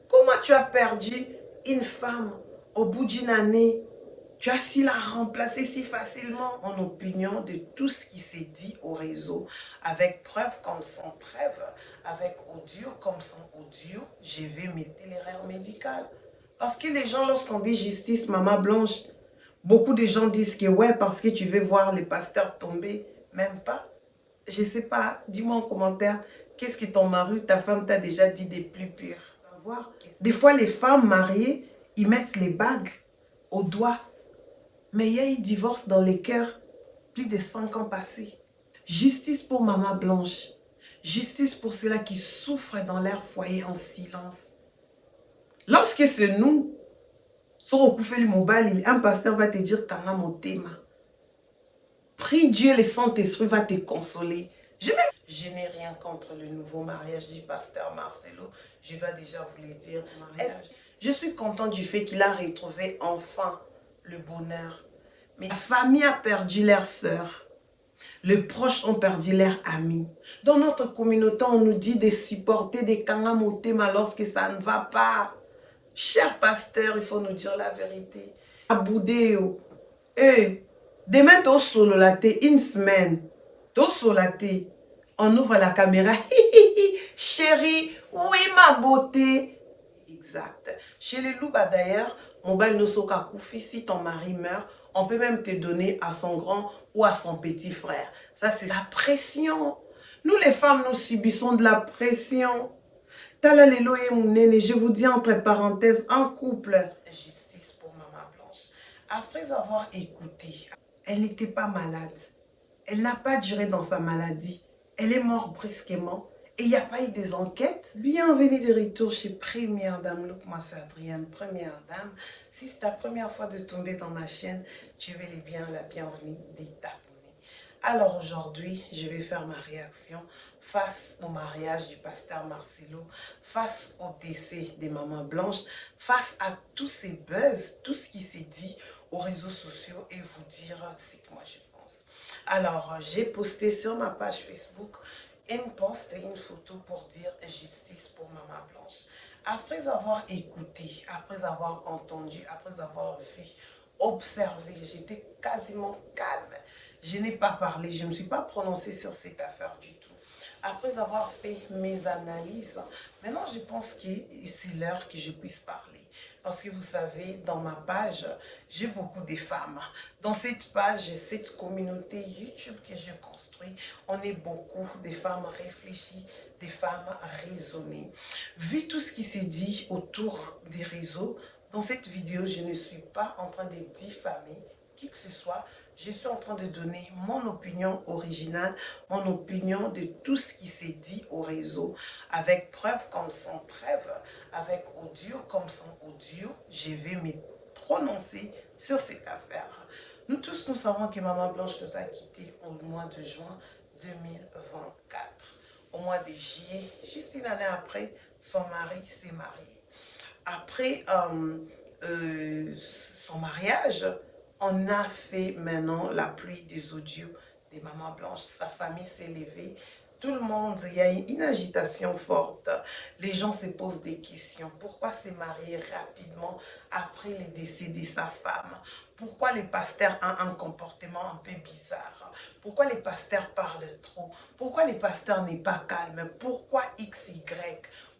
Comment tu as perdu une femme au bout d'une année? Tu as su la remplacer si facilement. Mon opinion de tout ce qui s'est dit au réseau, avec preuve comme sans preuve, avec audio comme sans audio, je vais mettre l'erreur médicale. Parce que les gens, lorsqu'on dit justice, maman blanche, beaucoup de gens disent que ouais, parce que tu veux voir les pasteurs tomber. Même pas. Je sais pas, dis-moi en commentaire, qu'est-ce que ton mari, ta femme t'a déjà dit des plus purs? Des fois, les femmes mariées, ils mettent les bagues au doigt. Mais il y a eu divorce dans les cœurs, plus de 5 ans passés. Justice pour maman blanche. Justice pour ceux-là qui souffrent dans leur foyer en silence. Lorsque c'est nous, sur Okufeli Mobile, un pasteur va te dire Kanga Motema. Prie Dieu, le Saint-Esprit va te consoler. Je n'ai rien contre le nouveau mariage du pasteur Marcelo. Je vais déjà vous le dire. Je suis content du fait qu'il a retrouvé enfin le bonheur. Mais la famille a perdu leur sœur. Les proches ont perdu leurs amis. Dans notre communauté, on nous dit de supporter des Kanga Motema lorsque ça ne va pas. Cher pasteur, il faut nous dire la vérité. Aboudéo. Demain, tu solo la une semaine. Tu solo on ouvre la caméra. Chérie, oui ma beauté. Exact. Chez les Louba d'ailleurs, Mobile Nosoka Koufi, si ton mari meurt, on peut même te donner à son grand ou à son petit frère. Ça, c'est la pression. Nous, les femmes, nous subissons de la pression. Talalelo et Mounene, je vous dis entre parenthèses, en couple. Justice pour maman blanche. Après avoir écouté, elle n'était pas malade. Elle n'a pas duré dans sa maladie. Elle est morte brusquement. Et il n'y a pas eu des enquêtes. Bienvenue de retour chez Première Dame. Look, moi c'est Adrienne, Première Dame. Si c'est ta première fois de tomber dans ma chaîne, tu es bien la bienvenue de t'abonner. Alors aujourd'hui, je vais faire ma réaction face au mariage du pasteur Marcelo, face au décès des mamans blanches, face à tous ces buzz, tout ce qui s'est dit aux réseaux sociaux et vous dire ce que moi je pense. Alors, j'ai posté sur ma page Facebook une post et une photo pour dire justice pour maman blanche. Après avoir écouté, après avoir entendu, après avoir vu, observé, j'étais quasiment calme. Je n'ai pas parlé, je ne me suis pas prononcée sur cette affaire du tout. Après avoir fait mes analyses, maintenant je pense que c'est l'heure que je puisse parler. Parce que vous savez, dans ma page, j'ai beaucoup de femmes. Dans cette page, cette communauté YouTube que j'ai construite, on est beaucoup de femmes réfléchies, des femmes raisonnées. Vu tout ce qui s'est dit autour des réseaux, dans cette vidéo, je ne suis pas en train de diffamer qui que ce soit. Je suis en train de donner mon opinion originale, mon opinion de tout ce qui s'est dit au réseau, avec preuve comme sans preuve, avec audio comme sans audio. Je vais me prononcer sur cette affaire. Nous tous, nous savons que Maman Blanche nous a quittés au mois de juin 2024. Au mois de juillet, juste une année après, son mari s'est marié. Après son mariage, on a fait maintenant la pluie des audios des mamans blanches. Sa famille s'est levée. Tout le monde, il y a une agitation forte. Les gens se posent des questions. Pourquoi s'est marié rapidement après le décès de sa femme? Pourquoi les pasteurs ont un comportement un peu bizarre? Pourquoi les pasteurs parlent trop? Pourquoi les pasteurs n'est pas calme? Pourquoi XY?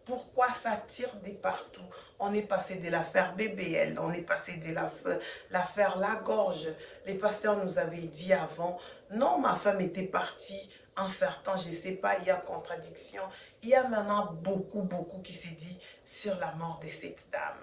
Pourquoi ça tire de partout? On est passé de l'affaire BBL, on est passé de l'affaire Lagorge. Les pasteurs nous avaient dit avant, non, ma femme était partie, un certain, je ne sais pas, il y a contradiction. Il y a maintenant beaucoup qui s'est dit sur la mort de cette dame.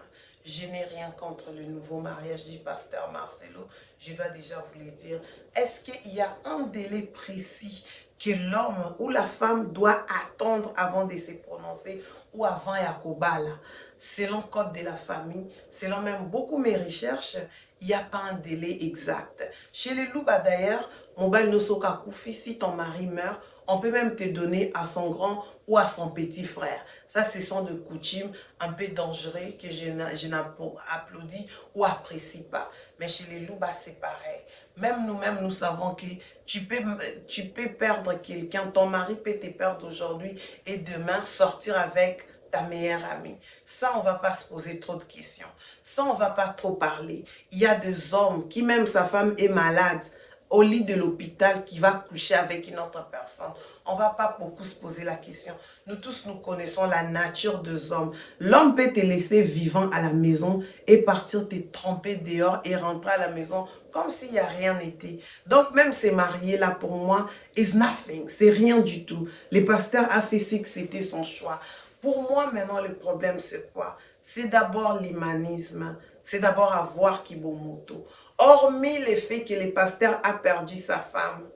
Je n'ai rien contre le nouveau mariage du pasteur Marcelo. Je vais déjà vous le dire. Est-ce qu'il y a un délai précis que l'homme ou la femme doit attendre avant de se prononcer ou avant Yakobala? Selon le code de la famille, selon même beaucoup mes recherches, il n'y a pas un délai exact. Chez les Louba d'ailleurs, Mobile Nosoka Koufi, si ton mari meurt, on peut même te donner à son grand ou à son petit frère. Ça, ce sont des coutumes un peu dangereuses que je n'applaudis ou apprécie pas. Mais chez les loups, c'est pareil. Même nous-mêmes, nous savons que tu peux perdre quelqu'un, ton mari peut te perdre aujourd'hui et demain sortir avec ta meilleure amie. Ça, on ne va pas se poser trop de questions. Ça, on ne va pas trop parler. Il y a des hommes qui, même sa femme est malade, au lit de l'hôpital, qui va coucher avec une autre personne. On ne va pas beaucoup se poser la question. Nous tous, nous connaissons la nature des hommes. L'homme peut te laisser vivant à la maison et partir te tremper dehors et rentrer à la maison comme s'il n'y a rien été. Donc, même se marier là, pour moi, is nothing. C'est rien du tout. Le pasteur a fait ce que c'était son choix. Pour moi, maintenant, le problème, c'est quoi? C'est d'abord l'humanisme. C'est d'abord avoir Kibomoto. Hormis le fait que le pasteur a perdu sa femme,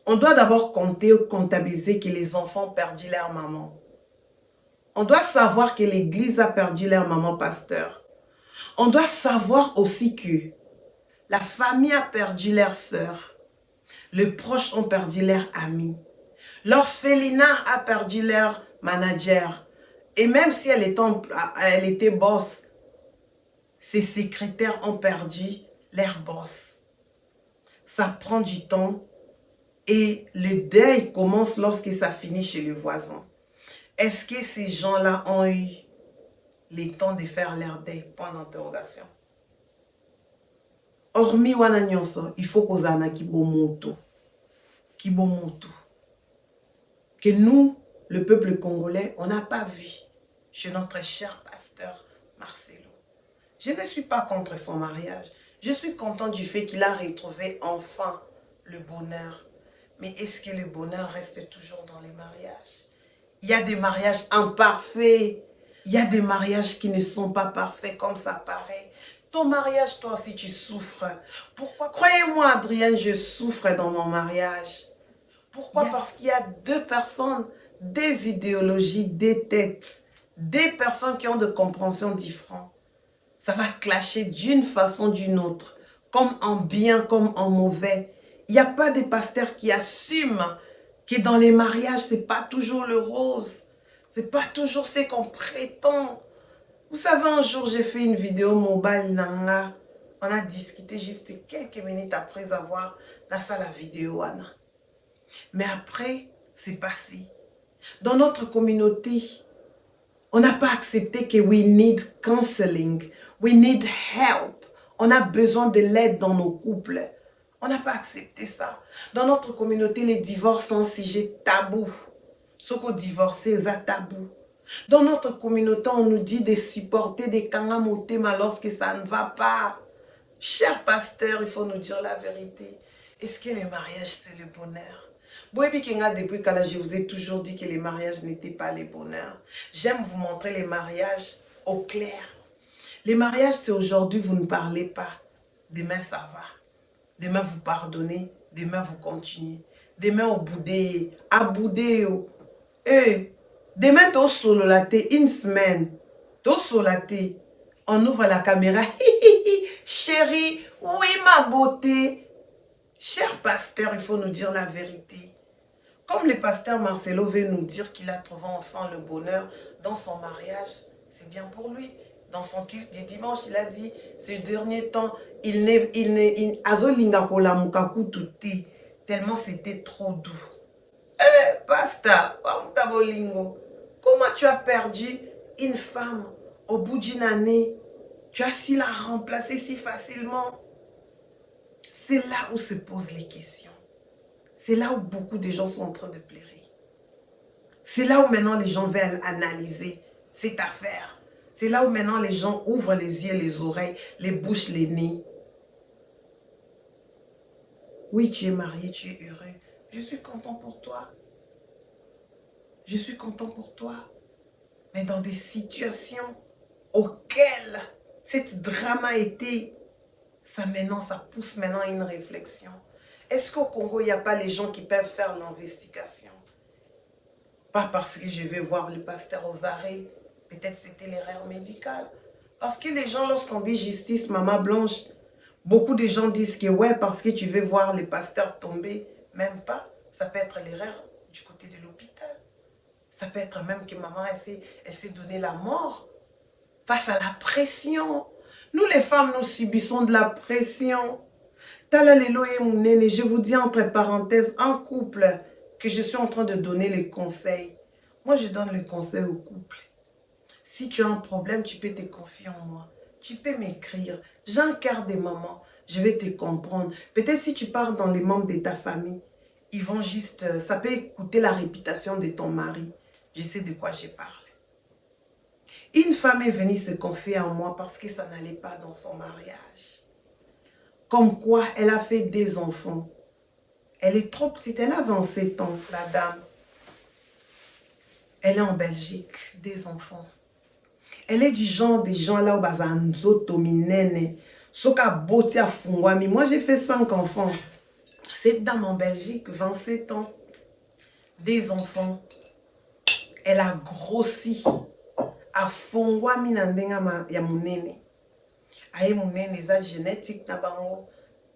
on doit d'abord compter ou comptabiliser que les enfants ont perdu leur maman. On doit savoir que l'église a perdu leur maman pasteur. On doit savoir aussi que la famille a perdu leur sœur. Les proches ont perdu leur ami. L'orphelinat a perdu leur manager. Et même si elle était boss, ses secrétaires ont perdu leur boss. Ça prend du temps et le deuil commence lorsque ça finit chez le voisin. Est-ce que ces gens-là ont eu le temps de faire leur deuil? Point d'interrogation. Hormis wana nyonso, il faut qu'on ait Kibomoto. Kibomoto. Que nous, le peuple congolais, on n'a pas vu chez notre cher pasteur Marcelo. Je ne suis pas contre son mariage. Je suis content du fait qu'il a retrouvé enfin le bonheur. Mais est-ce que le bonheur reste toujours dans les mariages? Il y a des mariages imparfaits. Il y a des mariages qui ne sont pas parfaits comme ça paraît. Ton mariage, toi aussi, tu souffres. Pourquoi? Croyez-moi, Adrienne, je souffre dans mon mariage. Pourquoi? Parce qu'il y a deux personnes, des idéologies, des têtes, des personnes qui ont des compréhensions différentes. Ça va clasher d'une façon ou d'une autre, comme en bien, comme en mauvais. Il n'y a pas de pasteur qui assume que dans les mariages, ce n'est pas toujours le rose. Ce n'est pas toujours ce qu'on prétend. Vous savez, un jour, j'ai fait une vidéo mobile Nanga. On a discuté juste quelques minutes après avoir lancé la vidéo, Anna. Mais après, c'est passé. Dans notre communauté, on n'a pas accepté que we need counseling, we need help. On a besoin de l'aide dans nos couples. On n'a pas accepté ça. Dans notre communauté, les divorces sont un sujet tabou. Ce qu'on divorcé, c'est tabou. Dans notre communauté, on nous dit de supporter des kangamotema lorsque ça ne va pas. Cher pasteur, il faut nous dire la vérité. Est-ce que le mariage, c'est le bonheur? Depuis que je vous ai toujours dit que les mariages n'étaient pas le bonheur. J'aime vous montrer les mariages au clair. Les mariages, c'est aujourd'hui, vous ne parlez pas. Demain, ça va. Demain, vous pardonnez. Demain, vous continuez. Demain, au boudé. À boudé. Demain, tu es solo la une semaine. Tu es solo la on ouvre la caméra. Chérie, oui, ma beauté. Cher pasteur, il faut nous dire la vérité. Comme le pasteur Marcelo veut nous dire qu'il a trouvé enfin le bonheur dans son mariage, c'est bien pour lui. Dans son culte du dimanche, il a dit, ces derniers temps, tellement c'était trop doux. Pasteur, comment tu as perdu une femme au bout d'une année? Tu as su la remplacer si facilement. C'est là où se posent les questions. C'est là où beaucoup de gens sont en train de pleurer. C'est là où maintenant les gens veulent analyser cette affaire. C'est là où maintenant les gens ouvrent les yeux, les oreilles, les bouches, les nez. Oui, tu es marié, tu es heureux. Je suis content pour toi. Je suis content pour toi. Mais dans des situations auxquelles cette drame a été, ça pousse maintenant à une réflexion. Est-ce qu'au Congo, il n'y a pas les gens qui peuvent faire l'investigation? Pas parce que je vais voir le pasteur aux arrêts. Peut-être c'était l'erreur médicale. Parce que les gens, lorsqu'on dit justice, maman blanche, beaucoup de gens disent que ouais, parce que tu veux voir le pasteur tomber. Même pas. Ça peut être l'erreur du côté de l'hôpital. Ça peut être même que maman, elle s'est donné la mort face à la pression. Nous, les femmes, nous subissons de la pression. Talalelo et Mounene, je vous dis entre parenthèses, un couple que je suis en train de donner les conseils. Moi, je donne les conseils au couple. Si tu as un problème, tu peux te confier en moi. Tu peux m'écrire. J'ai un quart des mamans. Je vais te comprendre. Peut-être si tu pars dans les membres de ta famille, ils vont juste... Ça peut écouter la réputation de ton mari. Je sais de quoi je parle. Une femme est venue se confier en moi parce que ça n'allait pas dans son mariage. Comme quoi, elle a fait des enfants. Elle est trop petite. Elle a 27 ans, la dame. Elle est en Belgique, des enfants. Elle est du genre des gens là où bazanzo tominene. Soka boti a fungwami. Moi, j'ai fait 5 enfants. Cette dame en Belgique, 27 ans. Des enfants. Elle a grossi. A fungwami na ndenga ya munene. Aye munene, ça génétique na bango.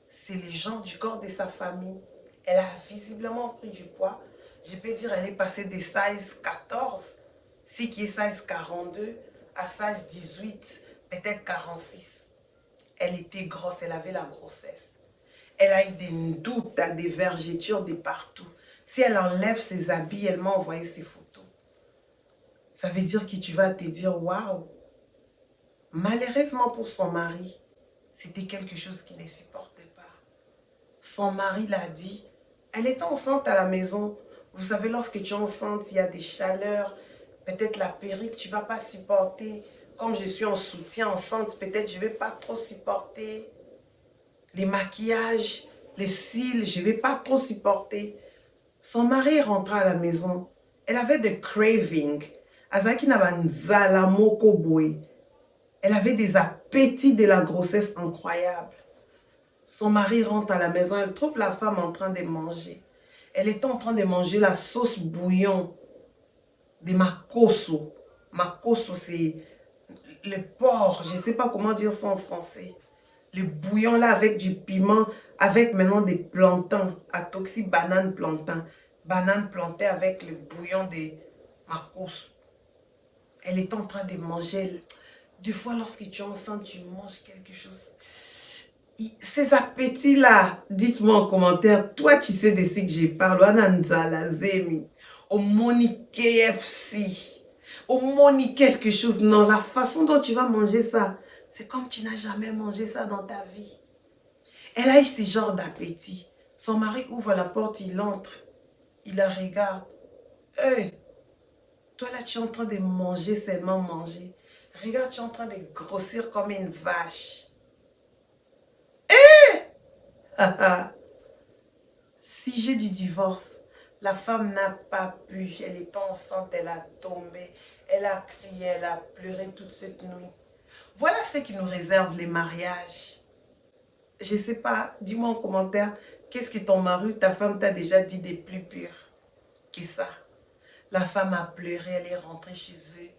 C'est les gens du corps de sa famille. Elle a visiblement pris du poids. Je peux dire elle est passée de size 14, ce qui est size 42, à size 18, peut-être 46. Elle était grosse, elle avait la grossesse. Elle a eu des doutes, des vergetures de partout. Si elle enlève ses habits, elle m'a envoyé ses photos. Ça veut dire que tu vas te dire, waouh. Malheureusement pour son mari, c'était quelque chose qu'il ne supportait pas. Son mari l'a dit, elle était enceinte à la maison. Vous savez, lorsque tu es enceinte, il y a des chaleurs. Peut-être la perruque, tu ne vas pas supporter. Comme je suis en soutien enceinte, peut-être je ne vais pas trop supporter. Les maquillages, les cils, je ne vais pas trop supporter. Son mari rentra à la maison. Elle avait des cravings. Azaki n'abanzala moko boy. Elle avait des appétits de la grossesse incroyables. Son mari rentre à la maison, elle trouve la femme en train de manger. Elle était en train de manger la sauce bouillon de makoso. Makoso, c'est le porc. Je ne sais pas comment dire ça en français. Le bouillon là avec du piment, avec maintenant des plantains. Atoxi banane plantain. Banane plantée avec le bouillon de makoso. Elle est en train de manger. Des fois, lorsque tu es enceinte, tu manges quelque chose. Ces appétits-là, dites-moi en commentaire, toi tu sais de ce que je parle, Ananzala, Zemi, au Moni KFC, au Moni quelque chose. Non, la façon dont tu vas manger ça, c'est comme tu n'as jamais mangé ça dans ta vie. Elle a eu ce genre d'appétit. Son mari ouvre la porte, il entre, il la regarde. Hey, toi là tu es en train de manger, seulement manger. Regarde, tu es en train de grossir comme une vache. Si j'ai du divorce, la femme n'a pas pu, elle est enceinte, elle a tombé, elle a crié, elle a pleuré toute cette nuit. Voilà ce qui nous réserve les mariages. Je ne sais pas, dis-moi en commentaire, qu'est-ce que ton mari, ta femme t'a déjà dit de plus pur que ça? La femme a pleuré, elle est rentrée chez eux.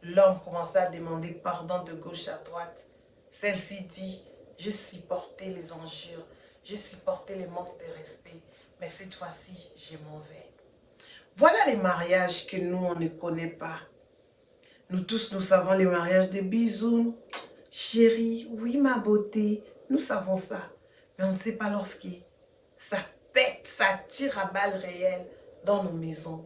L'homme commençait à demander pardon de gauche à droite. Celle-ci dit, je supportais les injures, je supportais les manques de respect, mais cette fois-ci, je m'en vais. Voilà les mariages que nous, on ne connaît pas. Nous tous, nous savons les mariages de bisous. Chérie, oui ma beauté, nous savons ça. Mais on ne sait pas lorsque ça pète, ça tire à balles réelles dans nos maisons.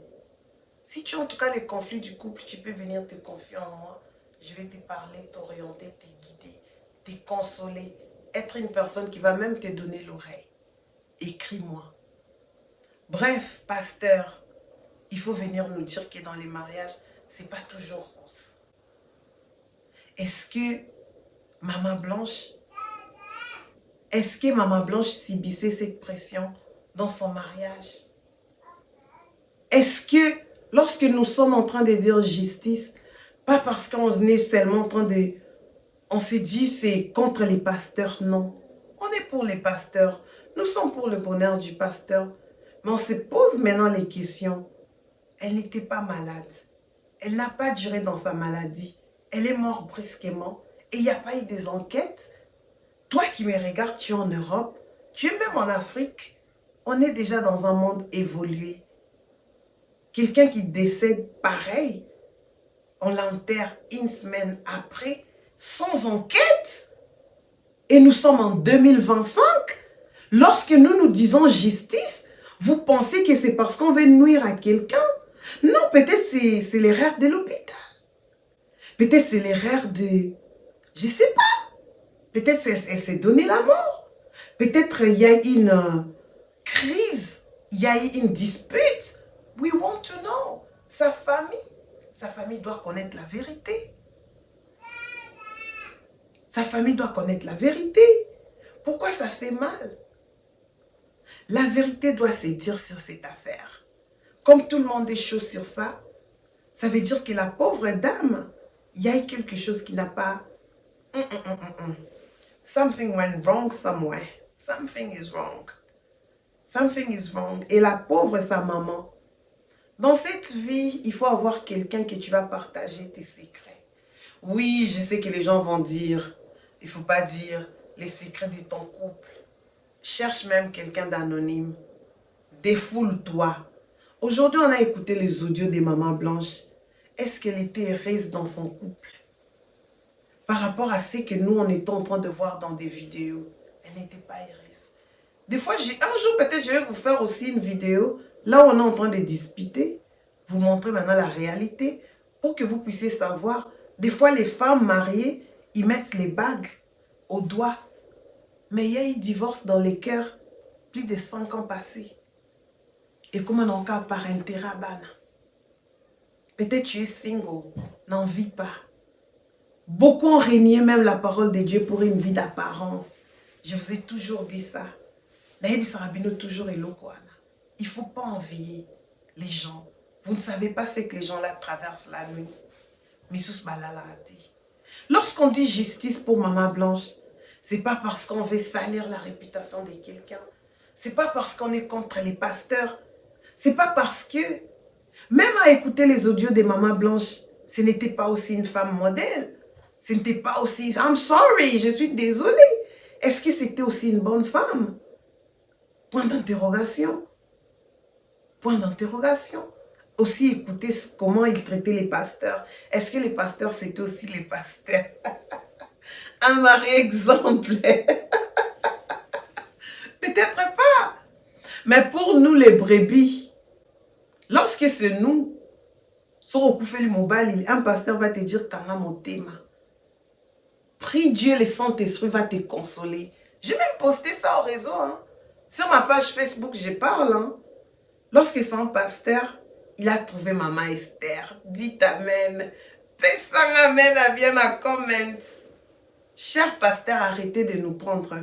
Si tu as en tout cas les conflits du couple, tu peux venir te confier en moi. Je vais te parler, t'orienter, te guider, te consoler. Être une personne qui va même te donner l'oreille. Écris-moi. Bref, pasteur, il faut venir nous dire que dans les mariages, ce n'est pas toujours rose. Est-ce que Maman Blanche subissait cette pression dans son mariage? Est-ce que lorsque nous sommes en train de dire justice, pas parce qu'on est seulement en train de... On s'est dit c'est contre les pasteurs, non. On est pour les pasteurs. Nous sommes pour le bonheur du pasteur. Mais on se pose maintenant les questions. Elle n'était pas malade. Elle n'a pas duré dans sa maladie. Elle est morte brusquement. Et il n'y a pas eu des enquêtes. Toi qui me regardes, tu es en Europe. Tu es même en Afrique. On est déjà dans un monde évolué. Quelqu'un qui décède pareil, on l'enterre une semaine après, sans enquête. Et nous sommes en 2025. Lorsque nous nous disons justice, vous pensez que c'est parce qu'on veut nuire à quelqu'un? Non, peut-être c'est l'erreur de l'hôpital. Peut-être c'est l'erreur de... Je ne sais pas. Peut-être elle s'est donné la mort. Peut-être il y a une crise. Il y a eu une dispute. We want to know. Sa famille doit connaître la vérité. Sa famille doit connaître la vérité. Pourquoi ça fait mal? La vérité doit se dire sur cette affaire. Comme tout le monde est chaud sur ça, ça veut dire que la pauvre dame, il y a eu quelque chose qui n'a pas... Something went wrong somewhere. Something is wrong. Something is wrong. Et la pauvre, sa maman. Dans cette vie, il faut avoir quelqu'un que tu vas partager tes secrets. Oui, je sais que les gens vont dire, il ne faut pas dire les secrets de ton couple. Cherche même quelqu'un d'anonyme. Défoule-toi. Aujourd'hui, on a écouté les audios des mamans blanches. Est-ce qu'elle était heureuse dans son couple? Par rapport à ce que nous, on était en train de voir dans des vidéos. Elle n'était pas heureuse. Des fois, un jour, peut-être, je vais vous faire aussi une vidéo. Là où on est en train de discuter. Vous montrer maintenant la réalité. Pour que vous puissiez savoir. Des fois, les femmes mariées, ils mettent les bagues au doigt. Mais il y a eu divorce dans les cœurs. Plus de 5 ans passés. Et comme on a par intérêt à Bana. Peut-être tu es single. N'en vis pas. Beaucoup ont régné même la parole de Dieu pour une vie d'apparence. Je vous ai toujours dit ça. Il ne faut pas envier les gens. Vous ne savez pas ce que les gens là traversent la nuit. Lorsqu'on dit justice pour Maman Blanche, ce n'est pas parce qu'on veut salir la réputation de quelqu'un. Ce n'est pas parce qu'on est contre les pasteurs. Ce n'est pas parce que, même à écouter les audios des Maman Blanche, ce n'était pas aussi une femme modèle. Ce n'était pas aussi... I'm sorry, je suis désolée. Est-ce que c'était aussi une bonne femme? Point d'interrogation. Point d'interrogation. Aussi écouter comment il traitait les pasteurs. Est-ce que les pasteurs, c'était aussi les pasteurs? Un mari exemplaire. Peut-être pas. Mais pour nous, les brebis, lorsque c'est nous, un pasteur va te dire Kanga Motema. Prie Dieu, le Saint-Esprit va te consoler. J'ai même posté ça au réseau. Hein. Sur ma page Facebook, je parle. Hein. Lorsque c'est un pasteur, il a trouvé Maman Esther. Dites Amen. Fais un Amen à bien à comment. Cher pasteur, arrêtez de nous prendre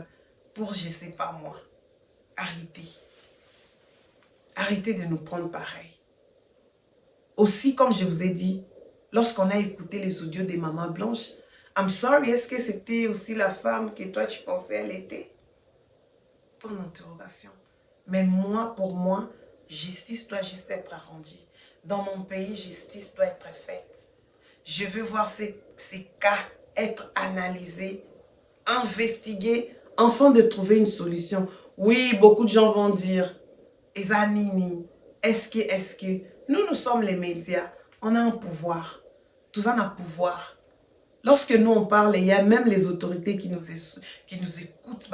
pour je ne sais pas moi. Arrêtez. Arrêtez de nous prendre pareil. Aussi, comme je vous ai dit, lorsqu'on a écouté les audios des Mamans Blanches, I'm sorry, est-ce que c'était aussi la femme que toi tu pensais elle était? Point d'interrogation. Mais moi, pour moi, justice doit juste être rendue. Dans mon pays, justice doit être faite. Je veux voir ces cas être analysés, investigués, afin de trouver une solution. Oui, beaucoup de gens vont dire, Ezanini, est-ce que, nous sommes les médias, on a un pouvoir, tout ça a un pouvoir. Lorsque nous on parle, il y a même les autorités qui nous écoutent.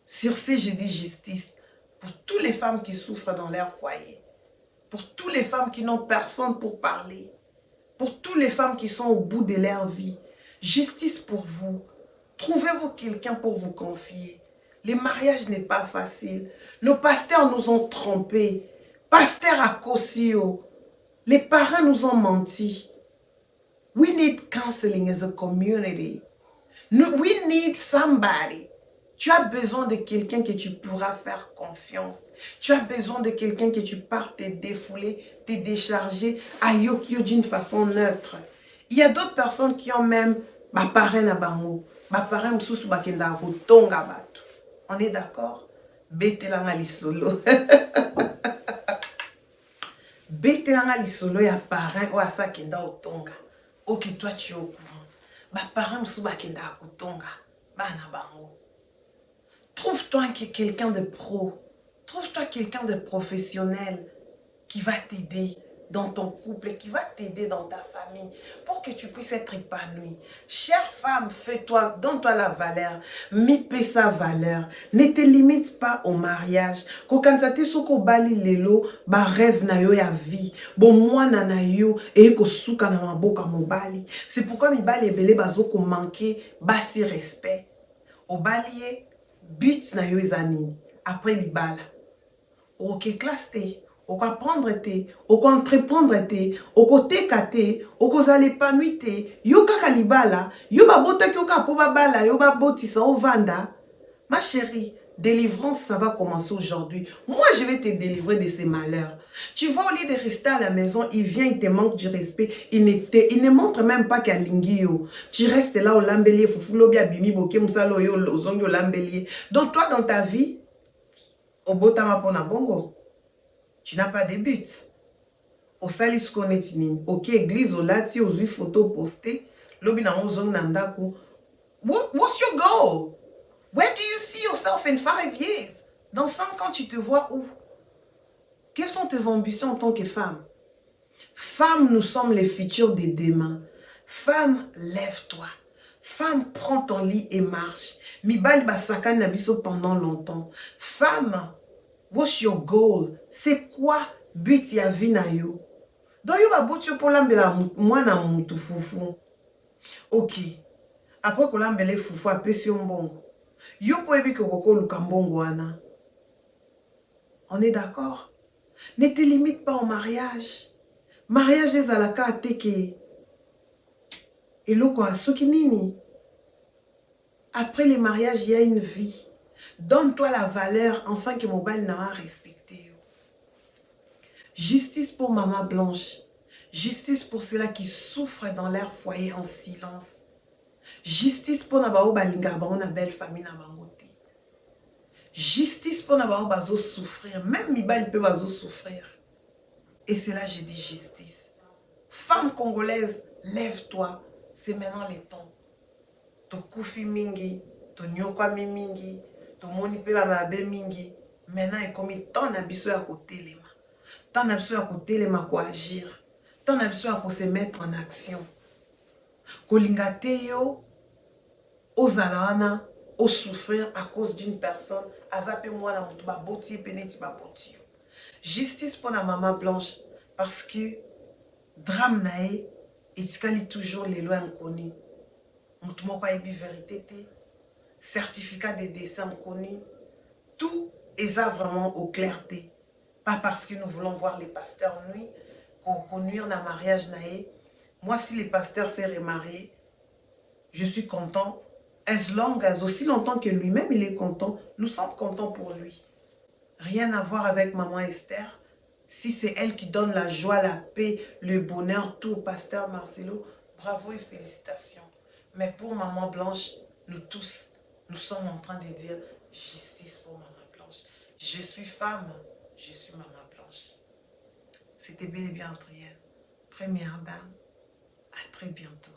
Sur ce, je dis justice pour toutes les femmes qui souffrent dans leur foyer, pour toutes les femmes qui n'ont personne pour parler, pour toutes les femmes qui sont au bout de leur vie. Justice pour vous. Trouvez-vous quelqu'un pour vous confier. Le mariage n'est pas facile. Nos pasteurs nous ont trompés. Pasteur à Kosio, les parents nous ont menti. We need counseling as a community. We need somebody. Tu as besoin de quelqu'un que tu pourras faire confiance. Tu as besoin de quelqu'un que tu pars te défouler, te décharger à Yokio d'une façon neutre. Il y a d'autres personnes qui ont même ma parrain à bango, ma parrain sous bakenda tonga batu. On est d'accord? Betelanga lisolo. Betelanga lisolo ya parrain ou asa kenda otonga. Ok, toi tu es au courant. Ma parrain sous bakenda tonga. Bana bango. Trouve-toi quelqu'un de pro. Trouve-toi quelqu'un de professionnel. qui va t'aider dans ton couple, qui va t'aider dans ta famille, pour que tu puisses être épanoui. Chère femme, fais-toi, donne-toi la valeur, mipe sa valeur. Ne te limite pas au mariage. Kokansate soko bali lelo, ba rêve na yo ya vie. Bon mwana na yo, et ko suka na maboka mobali. C'est pourquoi mi bali ebele bazo ko manquer, basi respect. Au balier, but na yo ezani. Après libala. Ok, classe te. Oko apprendre te, oko entreprendre te, oko teka te, oko zala épanoui te, yo kaka libala, yo babotaki yo kaka po babala, yo babotisa ovanda. Ma chérie, délivrance, ça va commencer aujourd'hui. Moi, je vais te délivrer de ces malheurs. Tu vois, au lieu de rester à la maison, il vient, il te manque du respect. Il ne montre même pas qu'il y a lingio. Tu restes là au lambelier, foufulo bia bimi boke musalo yo ozongi au lambelier. Donc toi, dans ta vie, au botama pona bongo, tu n'as pas de but. Au salis konetinin, ok, église, au lati, aux photo postées, lobi na ozong nandaku. What's your goal? Where do you see yourself in 5 years? Dans 5 ans, tu te vois où? Quelles sont tes ambitions en tant que femme? Femme, nous sommes les futurs de demain. Femme, lève-toi. Femme, prends ton lit et marche. Mibali basaka nabiso pendant longtemps. Femme, what's your goal? C'est quoi but ya vie na yo? Donc yo ba botio pour lambela mwana mutu fufu. Ok. Après que lambele fufu apesi mbongo. Yo po ebi ke koko luka mbongo wana. On est d'accord? Ne te limite pas au mariage. Mariage ezalaka ateke. Eloko asoki nini? Après le mariage, il y a une vie. Donne-toi la valeur afin que mobile n'a pas respecté. Justice pour Maman Blanche. Justice pour ceux-là qui souffrent dans leur foyer en silence. Justice pour Nabao Balinga, na belle famille na bangote. Justice pour Nabao Bazo souffrir. Même Mibali peut Bazo souffrir. Et c'est là que je dis justice. Femme congolaise, lève-toi. C'est maintenant le temps. To kufi mingi, to nyokwa mingi, to moni pe ba mabe mingi. Maintenant, il comme temps na biso ya kotelema. Tant na biso ya kotelema ko agir. Tant na biso ya ko se mettre en action. Kolinga te yo ozala wana o souffrir à cause d'une personne, azape moi na mutu ba boti peneti ba boti. Justice pour la Maman Blanche parce que drame nae etikali toujours les lois inconnues. Mutu moko ayebi vérité te, certificat de décès inconnu, tout est vraiment au clarté. Pas parce que nous voulons voir les pasteurs nuit, qu'on nuire dans le mariage nae. Moi, si le pasteur s'est remarié, je suis content. As long as, aussi longtemps que lui-même il est content, nous sommes contents pour lui. Rien à voir avec Maman Esther. Si c'est elle qui donne la joie, la paix, le bonheur, tout au pasteur Marcelo, bravo et félicitations. Mais pour Maman Blanche, nous tous, nous sommes en train de dire justice pour Maman Blanche. Je suis femme, je suis Maman Blanche. C'était bel et bien Adrienne, première dame. À très bientôt.